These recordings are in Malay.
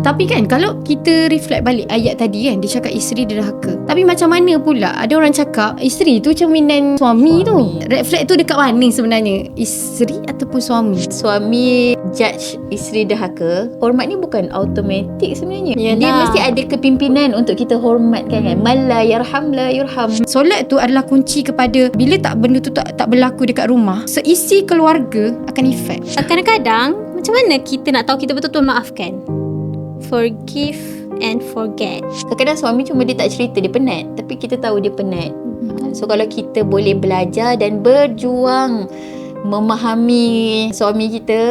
Tapi kan kalau kita reflect balik ayat tadi kan, dia cakap isteri derhaka. Tapi macam mana pula ada orang cakap isteri tu cerminan suami tu. Red flag tu dekat mana sebenarnya? Isteri ataupun suami? Suami judge isteri derhaka, hormat ni bukan automatik sebenarnya. Yalah. Dia mesti ada kepimpinan untuk kita hormatkan kan. Man la yarham la yurham. Solat tu adalah kunci kepada bila benda tu tak berlaku dekat rumah, seisi keluarga akan efek. Kadang-kadang macam mana kita nak tahu kita betul-betul maafkan? Forgive and forget. Kadang-kadang suami cuma dia tak cerita, dia penat. Tapi kita tahu dia penat. So kalau kita boleh belajar dan berjuang memahami suami kita.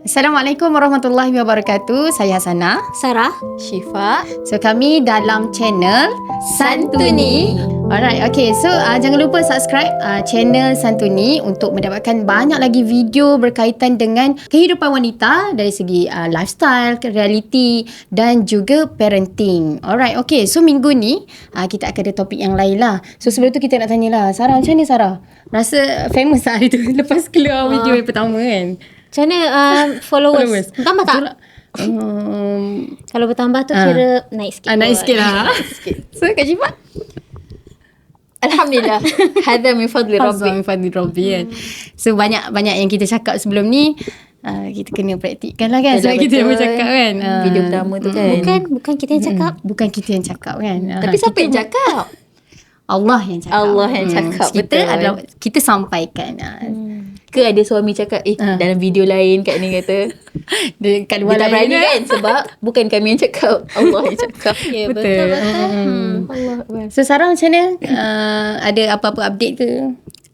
Assalamualaikum warahmatullahi wabarakatuh. Saya Hasanah, Sarah, Syifa, so kami dalam channel Santuni. Alright, okay. So jangan lupa subscribe channel Santuni untuk mendapatkan banyak lagi video berkaitan dengan kehidupan wanita dari segi lifestyle, reality dan juga parenting. Alright, okay. So minggu ni kita akan ada topik yang lain lah. So sebelum tu kita nak tanyalah, Sarah macam ni Sarah? Rasa famous lah hari tu lepas keluar video yang pertama kan? macam mana followers? Bertambah tak? Kalau bertambah tu kira naik sikit. Naik sikit lah. So Kak Syifa? Alhamdulillah. Hadza min fadli Rabbi. Min fadli Rabbi kan. So banyak yang kita cakap sebelum ni, kita kena praktikkan lah kan. Sebab kita yang bercakap kan. Video pertama tu kan. Bukan kita yang cakap. Bukan kita yang cakap kan. Tapi siapa yang cakap? Allah yang cakap. Allah yang cakap, Kita betul. adalah, kita sampaikan. Ke ada suami cakap dalam video lain kat ni kata Dia kat luar dia tak lain berani kan. kan sebab bukan kami yang cakap, Allah yang cakap. Ya, Betul. betul. Allah. So Sarah macam mana? Ada apa-apa update ke?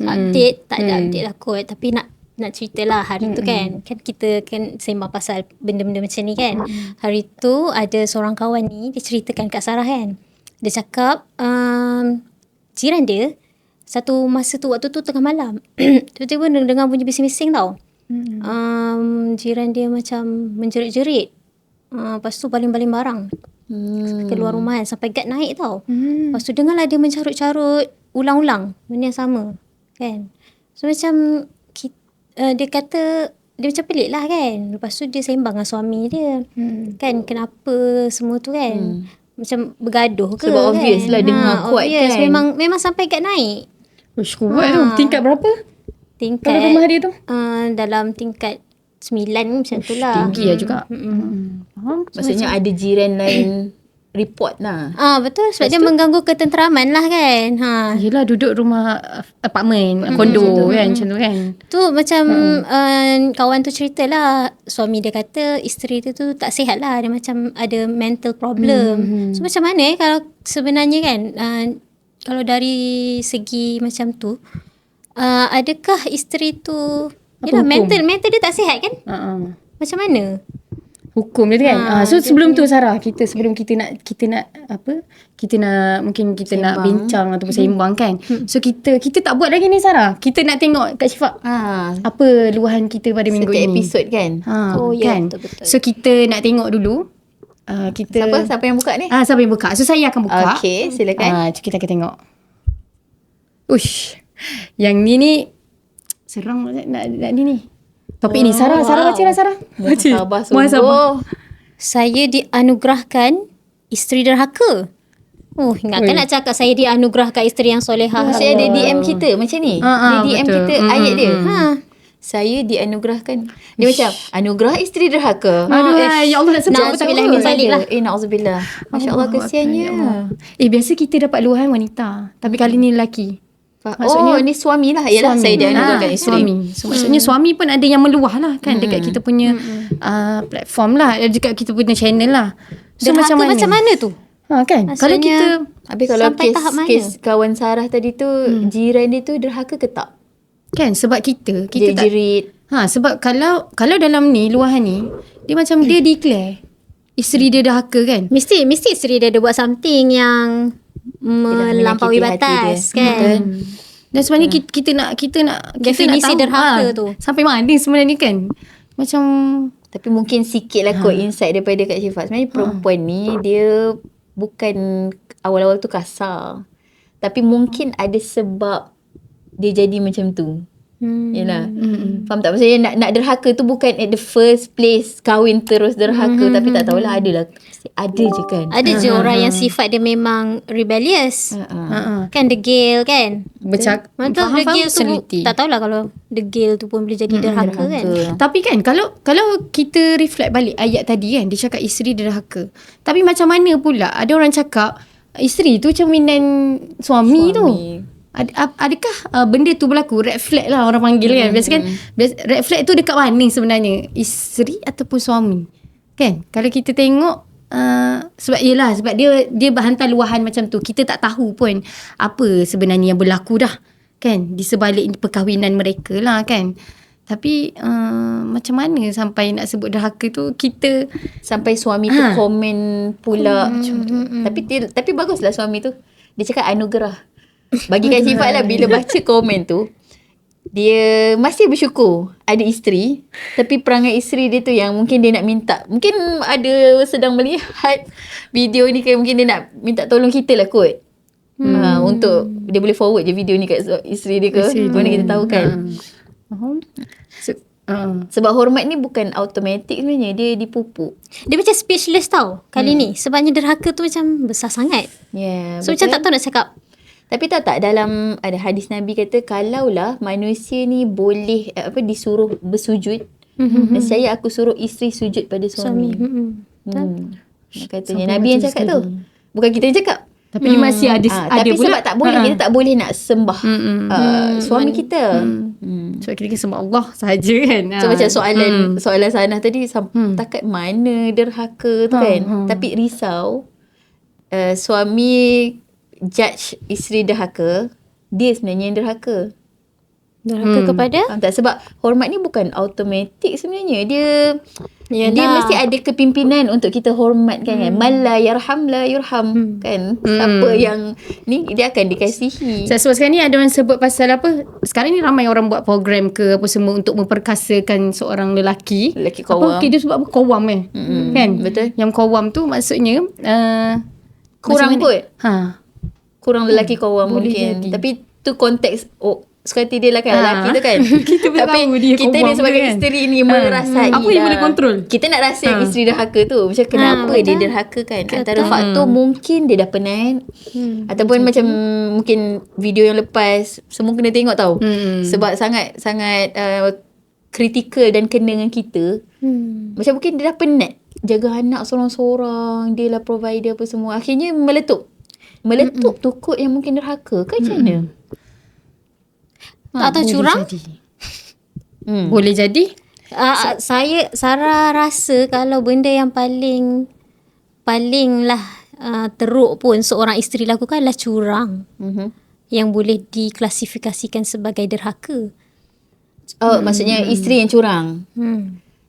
Update tak ada update lah kot, tapi nak cerita lah hari tu kan kita kan sembang pasal benda-benda macam ni kan. Hari tu ada seorang kawan ni, dia ceritakan kat Sarah kan, dia cakap jiran dia satu masa tu, waktu tu tengah malam tiba-tiba dengar bunyi bising-bising tau. Jiran dia macam menjerit-jerit, lepas tu baling-baling barang keluar rumah kan, sampai guard naik tau. Lepas tu dengarlah dia mencarut-carut ulang-ulang benda yang sama kan. So macam dia kata dia macam pelik lah kan. Lepas tu dia sembang dengan suami dia kan, kenapa semua tu kan. Macam bergaduh ke Sebab obvious kan? lah dengar kuat obvious. kan. Memang sampai guard naik. Uish, kuat tu. Tingkat berapa? Tingkat Kalau rumah dia tu? dalam tingkat 9 macam tu lah. Tinggi lah juga. Faham? Maksudnya ada jiran lain report lah. Betul, sebab dia mengganggu ketenteraman lah kan. Yelah, duduk rumah apartmen, kondo kan, macam tu kan. Tu macam kawan tu cerita lah, suami dia kata isteri dia tu tak sihat lah, dia macam ada mental problem. So macam mana kalau sebenarnya kan, kalau dari segi macam tu, adakah isteri tu yelah, mental dia tak sihat kan? Macam mana? Hukum dia kan. So sebelum tu Sarah, sebelum kita nak mungkin kita nak bincang ataupun sembang kan. So kita tak buat lagi ni Sarah. Kita nak tengok Kak Syifa apa luahan kita pada minggu Setiap ini. episod kan. Ya, Kan. betul. So kita nak tengok dulu. Siapa yang buka ni? Siapa yang buka? So saya akan buka. Okey, silakan. Kita akan tengok. Ush. Yang ni serang nak ni. Topik ni Sarah baca lah Sarah. Muhasabah Muhasabah. sungguh. Saya dianugerahkan isteri derhaka. Ingatkan nak cakap saya dianugerahkan isteri yang solehah. Maksudnya ada DM kita macam ni. Dia DM betul. kita ayat dia. Saya dianugerahkan. Dia macam anugerah isteri derhaka. Aduh, ya Allah nak sebut apa tak Na'udzubillah apa. min zalik lah. Na'udzubillah. Masya Allah, kesiannya. Biasa kita dapat luahan wanita, tapi kali ni lelaki. Maksudnya ni suami lah. Yalah, saya dianugerahkan isteri. Suami. So maksudnya suami pun ada yang meluah lah kan dekat kita punya platform lah, dekat kita punya channel lah. So Derhaka macam mana tu? Kan? Kalau Maksudnya, kita Habis kalau sampai tahap mana? kes kawan Sarah tadi tu, jiran dia tu derhaka ke tak? kan, sebab kita Dia tak jerit. sebab kalau dalam ni luahan ni dia macam dia declare isteri dia derhaka kan. Mesti isteri dia ada buat something yang melampaui menyakiti batas hati dia. kan. Dan sebenarnya kita nak Definisi tahu, derhaka tu. sampai mana sebenarnya kan. Macam Tapi mungkin sikit lah kot insight daripada Kak Syifa. Sebenarnya perempuan ni dia bukan awal-awal tu kasar. Tapi mungkin ada sebab dia jadi macam tu. Yelah. Faham tak? Maksudnya nak derhaka tu bukan at the first place kahwin terus derhaka. Tapi tak tahulah, adalah. Ada je kan. Ada je orang yang sifat dia memang rebellious. Kan degil kan. Betul, degil tu tak tahulah kalau degil tu pun boleh jadi derhaka kan. Tapi kan kalau kita reflect balik ayat tadi kan, dia cakap isteri derhaka. Tapi macam mana pula ada orang cakap isteri tu cerminan suami tu. Adakah benda tu berlaku? Red flag lah orang panggil kan. Biasa kan red flag tu dekat mana sebenarnya? Isteri ataupun suami? Kan? Kalau kita tengok sebab dia hantar luahan macam tu. Kita tak tahu pun apa sebenarnya yang berlaku dah. Kan? Di sebalik perkahwinan mereka lah kan. Tapi macam mana sampai nak sebut derhaka tu kita sampai suami tu komen pula. Tapi baguslah suami tu. Dia cakap anugerah. Bagikan sifat lah. Bila baca komen tu, dia masih bersyukur ada isteri. Tapi perangai isteri dia tu yang mungkin dia nak minta. Mungkin ada sedang melihat video ni ke, mungkin dia nak minta tolong kita lah kot. Untuk dia boleh forward je video ni kat isteri dia ke. Mana kita tahu kan. Sebab hormat ni bukan automatik sebenarnya. Dia dipupuk. Dia macam speechless tau kali ni. Sebabnya derhaka tu macam besar sangat. So macam tak tahu nak cakap. Tapi tahu tak, dalam ada hadis Nabi kata, kalaulah manusia ni boleh disuruh bersujud, nescaya aku suruh isteri sujud pada suami. Katanya Nabi yang cakap tu. Bukan kita yang cakap. Tapi dia masih ada tapi pula. Sebab tak boleh, kita tak boleh nak sembah suami kita. Sebab kita sembah Allah sahaja kan. So macam soalan Sanah tadi, takat mana derhaka tu kan. Tapi risau suami judge isteri derhaka, dia sebenarnya yang derhaka. Derhaka kepada? Tak, sebab hormat ni bukan automatik sebenarnya. Dia mesti ada kepimpinan untuk kita hormatkan kan. Man la yarham la yurham kan. Siapa yang ni, dia akan dikasihi. Sebab sekarang ni ada orang sebut pasal apa, sekarang ni ramai orang buat program ke apa semua untuk memperkasakan seorang lelaki qawam. Dia sebab apa qawam kan. Betul. Yang qawam tu maksudnya kurang kot. Kurang lelaki qawam boleh mungkin jadi. Tapi tu konteks sekali dia lah kan lelaki tu kan. Tapi kita ni sebagai kan? Isteri ni merasai apa yang boleh kontrol. Kita nak rasa yang isteri derhaka tu. Macam kenapa dia derhaka kan. Antara faktor mungkin dia dah penat. Ataupun macam mungkin video yang lepas semua kena tengok tau. Sebab sangat kritikal dan kena dengan kita. Macam mungkin dia dah penat jaga anak sorang-sorang, dia lah provider apa semua. Akhirnya meletup tu kot yang mungkin derhaka ke macam mana? Atau curang? Boleh jadi. Sarah rasa kalau benda yang paling lah teruk pun seorang isteri lakukan adalah curang. Yang boleh diklasifikasikan sebagai derhaka. Maksudnya isteri yang curang.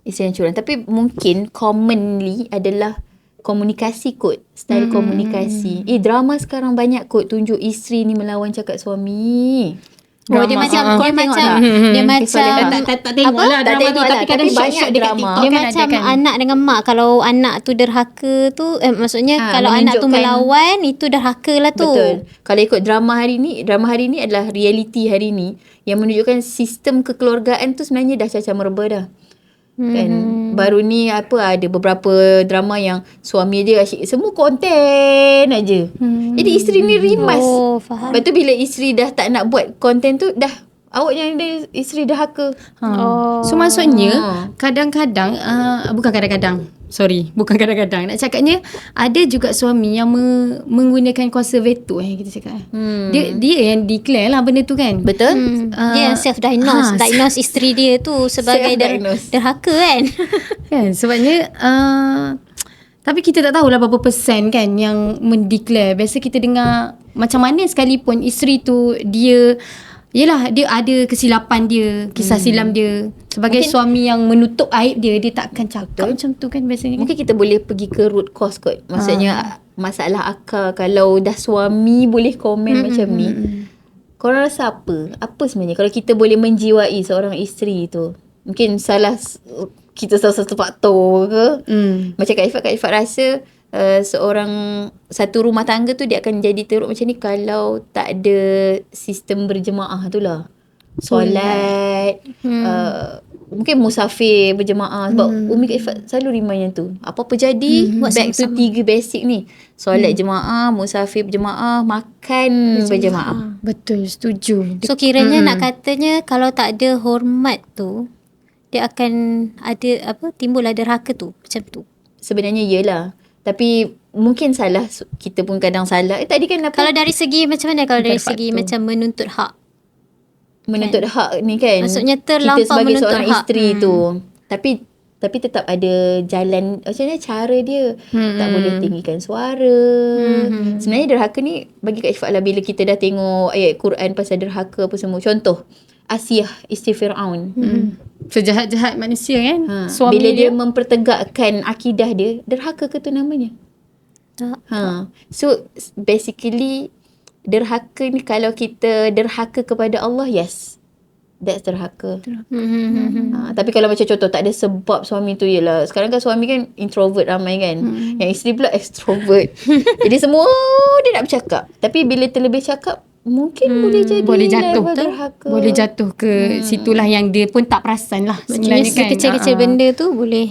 Isteri yang curang. Tapi mungkin commonly adalah komunikasi kot. Style komunikasi. Drama sekarang banyak kot tunjuk isteri ni melawan cakap suami. Dia macam tak tengok lah drama tu. Tapi kadang shot dekat TikTok dia kan macam ada kan. anak dengan mak. Kalau anak tu derhaka tu maksudnya kalau anak tu melawan, itu derhaka lah tu. Betul. Kalau ikut drama hari ni adalah reality hari ni yang menunjukkan sistem kekeluargaan tu sebenarnya dah cacar merba dah. Kan baru ni ada beberapa drama yang suami dia asyik semua konten aja. Jadi isteri ni rimas. Faham. Lepas tu bila isteri dah tak nak buat konten tu, dah awak yang dia isteri derhaka. So maksudnya kadang-kadang bukan kadang-kadang nak cakapnya ada juga suami yang menggunakan kuasa veto kita cakap. Dia yang declare lah benda tu kan. Betul. Dia yang diagnose isteri dia tu sebagai derhaka kan. Kan sebabnya tapi kita tak tahulah berapa persen kan yang mendeclare. Biasa kita dengar macam mana sekalipun isteri tu dia ada kesilapan dia, kisah silam dia. Sebagai mungkin suami yang menutup aib dia takkan cakap macam tu kan biasanya. Mungkin kita boleh pergi ke root cause kot. Maksudnya masalah akar. Kalau dah suami boleh komen macam ni, korang rasa apa? Apa sebenarnya kalau kita boleh menjiwai seorang isteri tu? Mungkin kita salah satu faktor ke? Macam Kak Ifat rasa satu rumah tangga tu dia akan jadi teruk macam ni kalau tak ada sistem berjemaah tu lah. solat, mungkin musafir berjemaah. Sebab Umi Kak Ifat selalu remind yang tu. Apa-apa jadi, back to 3 basic ni. Solat jemaah, musafir berjemaah, makan berjemaah. Betul, setuju. So kiranya nak katanya kalau tak ada hormat tu, dia akan ada timbul ada derhaka tu macam tu. Sebenarnya yelah. Tapi mungkin salah, kita pun kadang salah. Tadi kan apa? Kalau dari segi macam mana, kalau dari Bukan segi faktor. macam menuntut hak, Menuntut hak ni kan, maksudnya kita terlampau sebagai menuntut seorang hak. isteri tu, tapi tetap ada jalan, macam mana cara dia. Tak boleh tinggikan suara. Sebenarnya derhaka ni bagi Kak Ifat lah, bila kita dah tengok ayat Quran pasal derhaka apa semua. Contoh Asiyah isteri Fir'aun. Sejahat-jahat manusia kan. Suami bila dia mempertegakkan akidah dia, derhaka ke tu namanya? Tak. So basically derhaka ni, kalau kita derhaka kepada Allah, yes, that's derhaka. Tapi kalau macam contoh tak ada sebab suami tu, yelah sekarang kan suami kan introvert ramai kan, yang isteri pula extrovert. Jadi semua dia nak bercakap, tapi bila terlebih cakap mungkin boleh jadi Boleh jatuh level derhaka. Boleh jatuh ke situlah yang dia pun tak perasan lah Maksudnya sebenarnya kan. kecil-kecil benda tu boleh.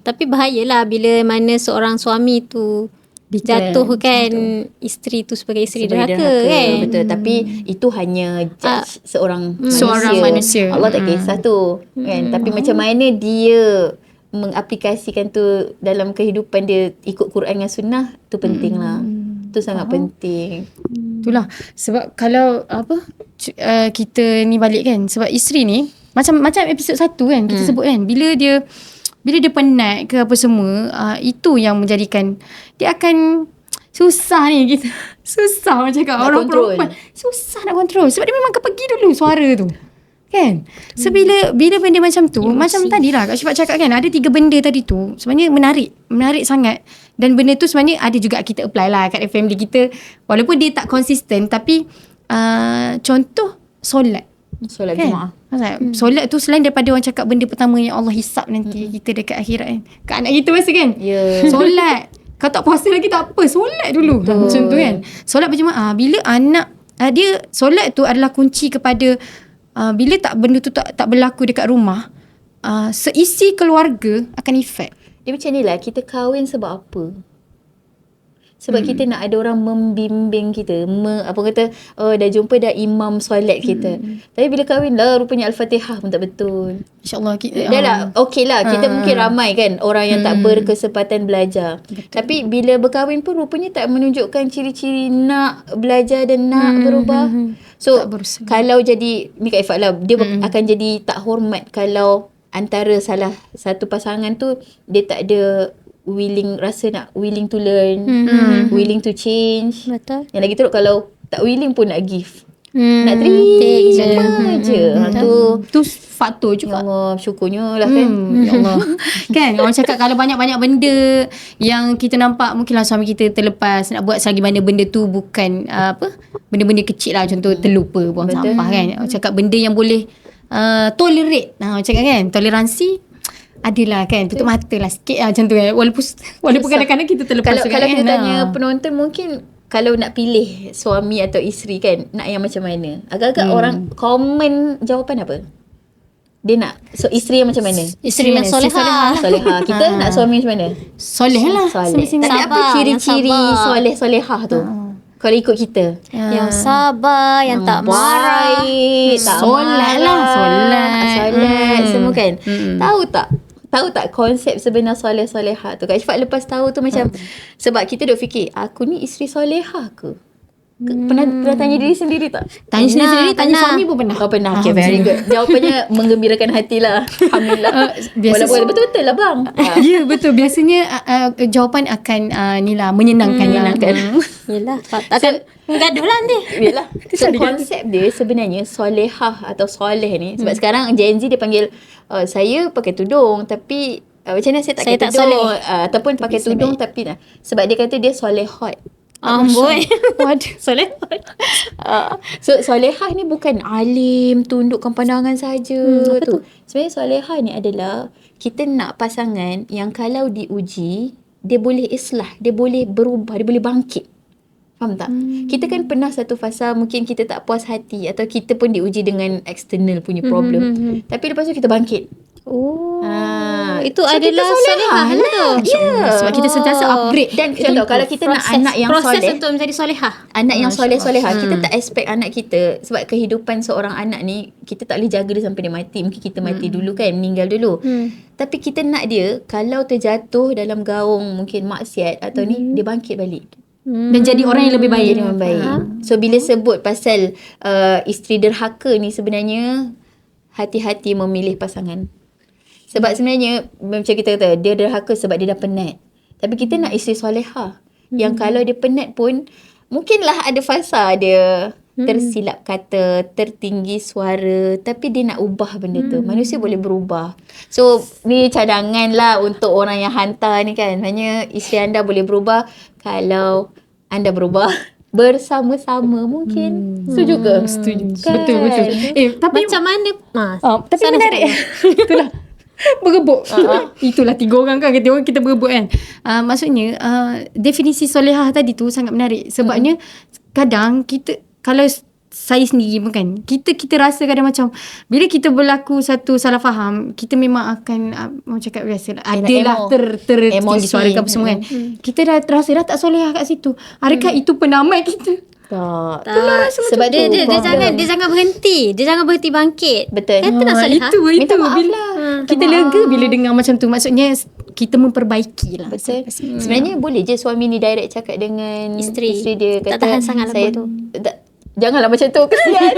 Tapi bahayalah bila mana seorang suami tu jatuh kan isteri tu sebagai isteri Sebagai derhaka kan. Betul. Tapi itu hanya judge seorang manusia. Allah tak kisah tu kan. Tapi macam mana dia mengaplikasikan tu dalam kehidupan dia, ikut Quran dan sunnah, tu penting lah. Tu sangat penting. Itulah sebab kalau kita ni balik kan, sebab isteri ni macam episod 1 kan kita sebut kan, bila dia penat ke apa semua, itu yang menjadikan dia akan susah ni kita. Susah orang cakap, Nak orang control. perempuan susah nak kontrol sebab dia memang pergi dulu suara tu. Kan? So bila benda macam tu, macam tadi lah Kak Syifat cakap kan, ada 3 benda tadi tu sebenarnya menarik sangat. Dan benda tu sebenarnya ada juga kita apply lah kat family kita, walaupun dia tak konsisten. Tapi contoh solat Solat jemaah. Solat tu selain daripada orang cakap benda pertama yang Allah hisap nanti kita dekat akhirat kan, kat anak kita masa kan, solat. Kau tak puasa lagi tak apa, solat dulu. Macam tu kan. Solat berjemaah, bila anak dia solat tu adalah kunci kepada bila benda tu tak berlaku dekat rumah, seisi keluarga akan efek. Dia macam ni lah, kita kahwin sebab apa? Sebab kita nak ada orang membimbing kita, dah jumpa dah imam solat kita. Tapi bila kahwin lah, rupanya Al-Fatihah pun tak betul. InsyaAllah kita Dah lah, okey lah, kita mungkin ramai kan orang yang tak berkesempatan belajar. Tapi bila berkahwin pun rupanya tak menunjukkan ciri-ciri nak belajar dan nak berubah. So kalau jadi, ni Kak Ifat lah, dia akan jadi tak hormat kalau antara salah satu pasangan tu dia tak ada willing to learn, willing to change. Betul. Yang lagi teruk kalau tak willing pun nak give. Nak terima je. tu faktor juga. Ya Allah, syukurnya lah kan. Ya Allah. Kan orang cakap kalau banyak-banyak benda yang kita nampak mungkinlah suami kita terlepas nak buat selagi mana benda tu bukan benda-benda kecil lah, contoh terlupa buang sampah kan. Orang cakap benda yang boleh tolerate. Orang cakap kan, toleransi adalah kan, tutup mata lah sikit lah macam tu kan. Walaupun kadang-kadang kita terlepas Kalau juga kita kan. tanya penonton, mungkin kalau nak pilih suami atau isteri kan, nak yang macam mana? Agak-agak orang common jawapan apa? Dia nak isteri yang macam mana? Isteri yang solehah. Solehah. Kita nak suami macam mana? Soleh lah. Soleh. Semestinya. Tapi apa Sabar, ciri-ciri yang sabar. soleh-solehah tu? Kalau ikut kita. Yang sabar, yang tak marah. Baik, tak Solat lah, solat semua kan. Tahu tak konsep sebenar soleh-solehah tu? Kak Syifat lepas tahu tu macam, sebab kita duk fikir, aku ni isteri solehah ke? Pernah tanya diri sendiri tak? Tanya sendiri, tanya pernah. suami pun pernah. Oh pernah. Okay, very good. Jawapannya menggembirakan hati lah. Alhamdulillah. Walaupun betul-betul lah bang. Ya betul. Biasanya jawapan akan ni lah menyenangkan. Yelah, takkan gaduh lah nanti. Yalah. So konsep dia sebenarnya solehah atau soleh ni, sebab sekarang Gen Z dia panggil saya pakai tudung tapi macam mana saya tak pakai Saya tak tudung, soleh. ataupun pakai tudung tapi sebab dia kata dia solehot. Amboi. Soleh. So solehah ni bukan alim tundukkan pandangan saja tu. Sebenarnya solehah ni adalah kita nak pasangan yang kalau diuji dia boleh islah, dia boleh berubah, dia boleh bangkit. Faham tak? Kita kan pernah satu fasa mungkin kita tak puas hati atau kita pun diuji dengan external punya problem. Tapi lepas tu kita bangkit. Itu So, kita adalah solehah solehah lah. Ya. Sebab kita sentiasa upgrade. Dan contoh kalau kita nak anak yang proses soleh, untuk menjadi solehah. anak yang soleh-solehah, kita tak expect anak kita, sebab kehidupan seorang anak ni kita tak boleh jaga dia sampai dia mati. Mungkin kita mati dulu kan, meninggal dulu. Tapi kita nak dia kalau terjatuh dalam gaung mungkin maksiat atau ni, dia bangkit balik. Dan jadi orang yang lebih baik. Jadi orang baik. So bila sebut pasal isteri derhaka ni, sebenarnya hati-hati memilih pasangan. Sebab sebenarnya macam kita kata, dia derhaka sebab dia dah penat. Tapi kita nak isteri solehah yang kalau dia penat pun mungkinlah ada fasa dia tersilap kata, tertinggi suara, tapi dia nak ubah benda tu. Manusia boleh berubah. So ni cadangan lah untuk orang yang hantar ni kan. Hanya isteri anda boleh berubah kalau anda berubah bersama-sama mungkin. Setuju ke? Setuju. Kan? Betul. Tapi Macam mana? tapi sana menarik. Itulah. Bergebuk. Itulah 3 orang kan, kita orang kita bergebuk kan. Maksudnya definisi solehah tadi tu sangat menarik. Sebabnya kadang kita, kalau saya sendiri pun kan, kita rasa kadang macam bila kita berlaku satu salah faham, kita memang akan mau cakap biasa adalah tertinggi suara ke apa semua kan. Kita dah terasa dah tak solehah kat situ. Adakah itu penamai kita? Tak. Sebab dia jangan berhenti. Dia jangan berhenti bangkit. Betul. Kata nak solehah. Itu Minta maaf bila lah. kita lega bila dengar macam tu. Maksudnya kita memperbaiki lah. Betul. Sebenarnya boleh je suami ni direct cakap dengan isteri dia. Tak Kata, tahan sangat saya lagu tu. Janganlah macam tu, kesian.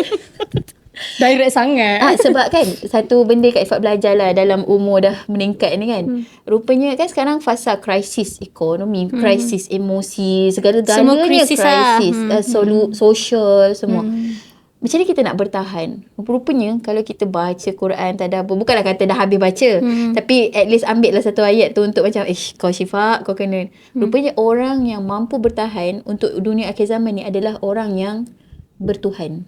Direct sangat. Sebab kan satu benda Kak Ifat belajar lah dalam umur dah meningkat ni kan. Rupanya kan sekarang fasa krisis ekonomi, krisis emosi, segala-galanya Semua krisis sosial semua. Macam ni kita nak bertahan? Rupanya kalau kita baca Quran, tadabbur, bukanlah kata dah habis baca, tapi at least ambil lah satu ayat tu untuk macam kau Syifa, kau kena. Rupanya orang yang mampu bertahan untuk dunia akhir zaman ni adalah orang yang bertuhan.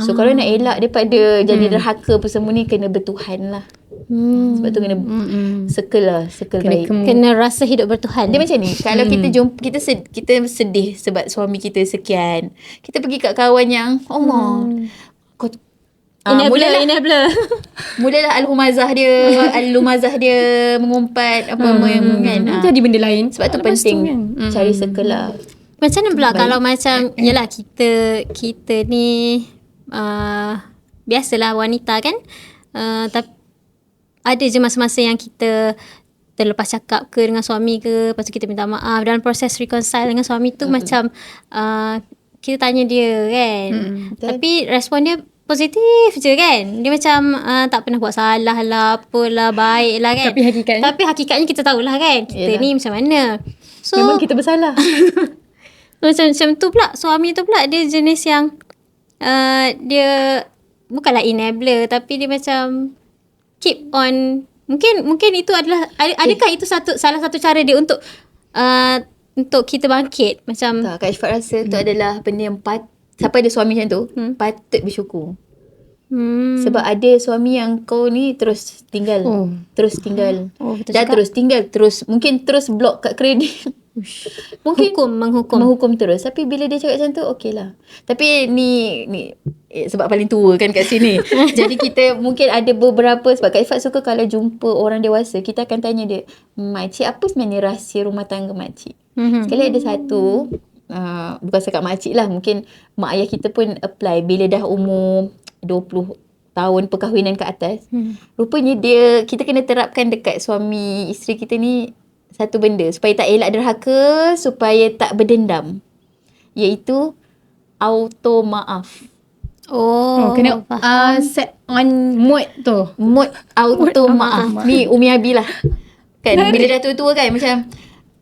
So kalau nak elak daripada jadi derhaka apa semua ni, kena bertuhan lah. Sebab tu kena circle baik. Kena rasa hidup bertuhan. Dia macam ni, kalau kita jumpa, kita sedih sebab suami kita sekian, kita pergi kat kawan yang Allah kau enabler. mulalah al-humazah dia mengumpat apa kan. Jadi benda lain. Sebab tu penting cari circle lah. Macam mana pula kalau macam yalah kita ni biasalah wanita kan, tapi ada je masa-masa yang kita terlepas cakap ke dengan suami ke, lepas tu kita minta maaf dalam proses reconcile dengan suami tu. Macam kita tanya dia kan, tapi respon dia positif je kan. Dia macam tak pernah buat salah lah, apalah, baik lah kan. Tapi hakikatnya kita tahulah kan, kita ni macam mana. So Memang kita bersalah. macam tu pula, suami tu pula dia jenis yang dia bukanlah enabler, tapi dia macam keep on. Mungkin itu adalah, adakah itu salah satu cara dia untuk kita bangkit macam. Tak, Kak Ifat rasa tu adalah benda yang siapa ada suami macam tu patut bersyukur. Sebab ada suami yang kau ni terus tinggal. Terus tinggal. Terus tinggal. Mungkin terus block kat kredit. Mungkin menghukum terus. Tapi bila dia cakap macam tu, okey lah. Tapi ni sebab paling tua kan kat sini. Jadi kita mungkin ada beberapa, sebab Kak Ifat suka kalau jumpa orang dewasa, kita akan tanya dia, makcik apa sebenarnya rahsia rumah tangga makcik? Sekali ada satu, bukan sekat makcik lah, mungkin mak ayah kita pun apply bila dah umur 20 tahun perkahwinan ke atas. Rupanya kita kena terapkan dekat suami isteri kita ni satu benda supaya tak elak derhaka, supaya tak berdendam, iaitu auto maaf. Kena set on mode tu. Mode auto maaf. Ni Umi Abi lah kan, bila dah tua-tua kan macam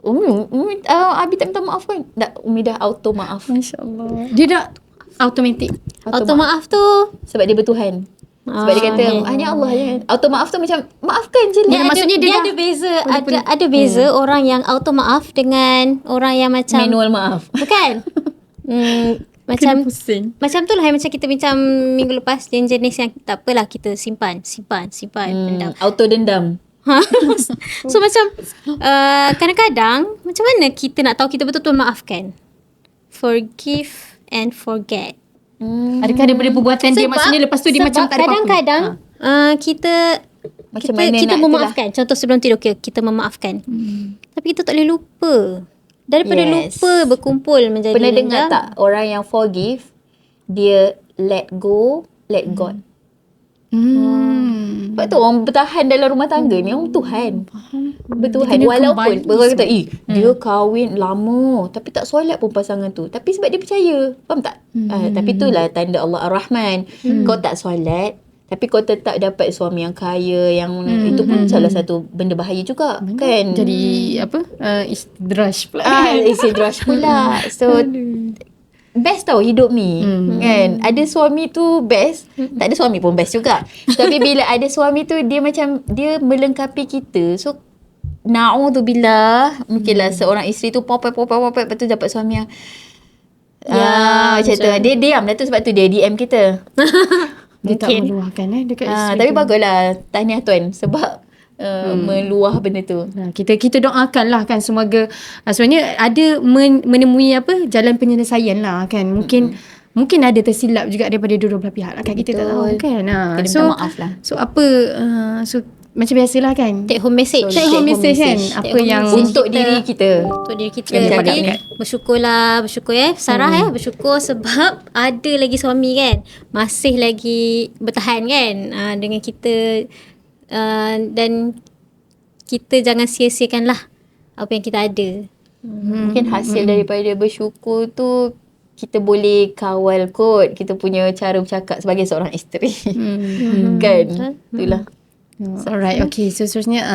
Umi Abi tak minta maaf kan, Umi dah auto maaf. Masya-Allah. Dia dah automatic. Auto maaf tu sebab dia bertuhan. Sebab dia kata hanya Allah je. Auto maaf tu macam maafkan je lah. maksudnya dia ada beza, ada beza orang yang auto maaf dengan orang yang macam manual maaf. Bukan. Macam tu lah yang macam kita bincang minggu lepas, yang jenis yang tak apalah, kita simpan dendam. Auto dendam. So macam kadang-kadang macam mana kita nak tahu kita betul-betul maafkan? forgive and forget. Adakah daripada perbuatan dia maksudnya lepas tu dia macam tak ada apa-apa? Kadang-kadang kita Macam mana kita nak memaafkan. Contoh sebelum tidur kita memaafkan. Tapi kita tak boleh lupa. Daripada lupa berkumpul menjadi Pernah dengar dendam. tak orang yang forgive, dia let go, let God. Sebab tu orang bertahan dalam rumah tangga ni orang Tuhan. Bertuhan. Walaupun orang kata dia kahwin lama tapi tak solat pun pasangan tu. Tapi sebab dia percaya. Faham tak? Tapi itulah tanda Allah Ar-Rahman. Kau tak solat tapi kau tetap dapat suami yang kaya, yang itu pun salah satu benda bahaya juga kan. Jadi istidraj pula. Istidraj pula. So best tau hidup ni kan. Ada suami tu best, tak ada suami pun best juga. Tapi bila ada suami tu dia macam dia melengkapi kita. So na'udzubillah, mungkinlah seorang isteri tu popet lepas tu dapat suami yang macam tu. Dia diam lah tu, sebab tu dia DM kita. Dia tak meluahkan dekat isteri. Tapi baguslah, tahniah tuan sebab meluah benda tu. Kita doakan lah kan, semoga sebenarnya ada menemui jalan penyelesaian lah kan. Mungkin ada tersilap juga daripada dua-dua belah pihak lah kan, kita tak tahu kan. Kita minta maaf lah. So macam biasalah kan, Take home message. Take home message kan, apa yang untuk diri kita. Untuk diri kita. Yang Jadi dekat. bersyukur Sarah bersyukur sebab ada lagi suami kan, masih lagi bertahan kan dengan kita, dan kita jangan sia-siakan lah apa yang kita ada. Mungkin hasil daripada bersyukur tu kita boleh kawal kot kita punya cara bercakap sebagai seorang isteri. Kan? Itulah. Alright, okay. So seterusnya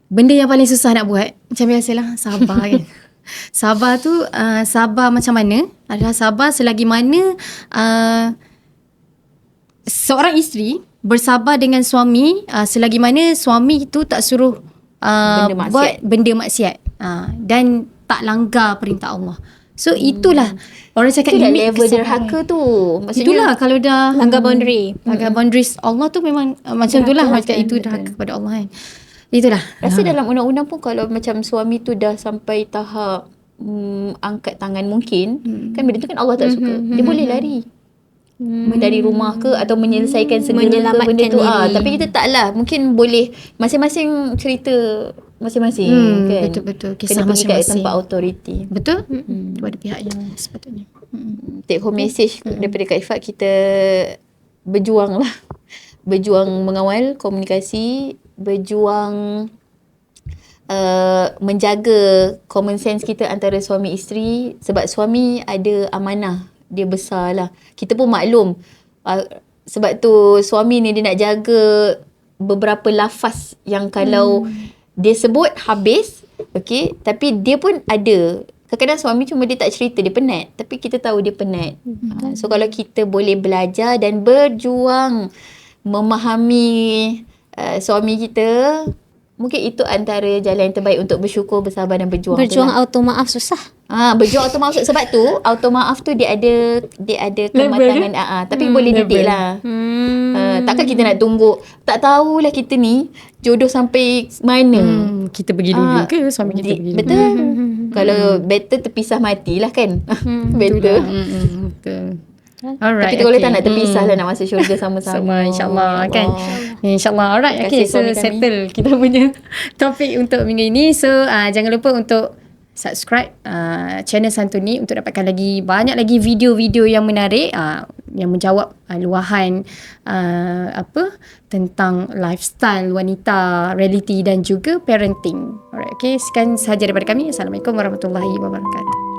benda yang paling susah nak buat macam biasalah, sabar kan. Sabar tu sabar macam mana? Adalah sabar selagi mana seorang isteri bersabar dengan suami selagi mana suami tu tak suruh buat benda maksiat dan tak langgar perintah Allah. So itulah orang cakap limit level derhaka tu. Maksudnya itulah kalau dah Langgar boundary. langgar boundaries Allah tu memang macam itulah, macam itu derhaka kepada Allah kan. Itulah. Rasa dalam undang-undang pun kalau macam suami tu dah sampai tahap angkat tangan mungkin kan benda tu kan Allah tak suka. Dia boleh lari dari rumah ke atau menyelesaikan segala benda tu. Tapi kita taklah, mungkin boleh masing-masing cerita masing-masing kan. Betul-betul. Kisah kena pergi kat tempat authority. Betul? Pada pihak yang sepatutnya. Take home message daripada Kak Ifat, kita berjuang lah. Berjuang mengawal komunikasi, berjuang menjaga common sense kita antara suami isteri, sebab suami ada amanah, dia besar lah. Kita pun maklum sebab tu suami ni dia nak jaga beberapa lafaz yang kalau dia sebut habis, okay, tapi dia pun ada. Kadang-kadang suami cuma dia tak cerita, dia penat. Tapi kita tahu dia penat. So kalau kita boleh belajar dan berjuang memahami suami kita, mungkin itu antara jalan yang terbaik untuk bersyukur, bersabar dan berjuang. Berjuang auto maaf susah. Berjuang auto maaf. Sebab tu auto maaf tu dia ada kematangan. Tapi boleh didik lah. Takkan kita nak tunggu, tak tahulah kita ni jodoh sampai mana. Kita pergi dulu ke suami kita pergi dulu. Betul. Kalau better terpisah matilah kan. Better. Betul. Alright. Tapi kita kalau tak nak terpisah lah, nak masuk syurga sama-sama. Sama, insyaAllah kan. InsyaAllah. Alright. Okay, so settle kita punya topik untuk minggu ini. So jangan lupa untuk subscribe channel Santuni untuk dapatkan banyak lagi video-video yang menarik yang menjawab luahan tentang lifestyle wanita, reality dan juga parenting. Alright, okay, sekian sahaja daripada kami. Assalamualaikum warahmatullahi wabarakatuh.